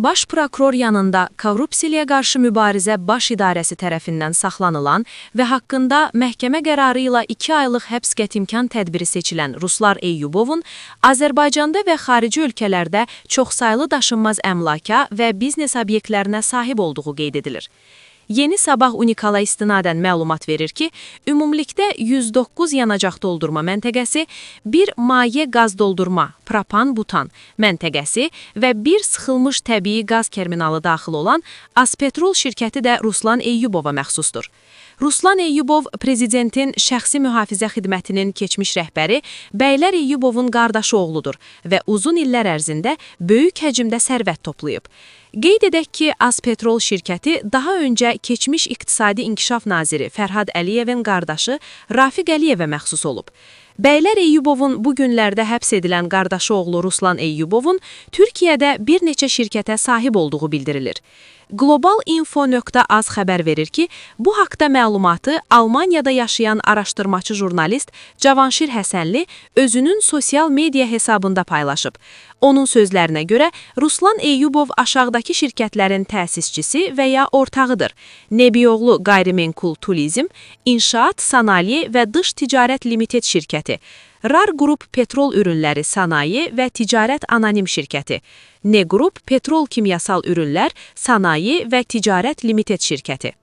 Baş prokuror yanında Korrupsiyaya qarşı mübarizə baş idarəsi tərəfindən saxlanılan və haqqında məhkəmə qərarı ilə 2 aylıq həbs qətimkan tədbiri seçilən Ruslar Eyyubovun Azərbaycanda və xarici ölkələrdə çoxsaylı daşınmaz əmlaka və biznes obyektlərinə sahib olduğu qeyd edilir. Yeni Sabah Unikala istinadən məlumat verir ki, ümumilikdə 109 yanacaq doldurma məntəqəsi, 1 maye qaz doldurma, propan-butan məntəqəsi və 1 sıxılmış təbii qaz terminalı daxil olan Azpetrol şirkəti də Ruslan Eyyubova məxsusdur. Ruslan Eyyubov, prezidentin şəxsi mühafizə xidmətinin keçmiş rəhbəri Bəylər Eyyubovun qardaşı oğludur və uzun illər ərzində böyük həcmdə sərvət toplayıb. Qeyd edək ki, Azpetrol şirkəti daha öncə keçmiş İqtisadi İnkişaf naziri Fərhad Əliyevin qardaşı Rafiq Əliyevə məxsus olub. Bəylər Eyyubovun bu günlərdə həbs edilən qardaşı oğlu Ruslan Eyyubovun Türkiyədə bir neçə şirkətə sahib olduğu bildirilir. Globalinfo.az xəbər verir ki, bu haqda məlumatı Almaniyada yaşayan araşdırmacı jurnalist Cavanşir Həsənli özünün sosial media hesabında paylaşıb. Onun sözlərinə görə, Ruslan Eyyubov aşağıdakı şirkətlərin təsisçisi və ya ortağıdır. Nebioğlu Qayrimenkul Turizm, İnşaat, Sanayi və Dış Ticarət Limited şirkəti, RAR Qrup Petrol Ürünləri Sanayi və Ticarət Anonim şirkəti, Ne Qrup Petrol Kimyasal Ürünlər Sanayi və Ticarət Limited şirkəti.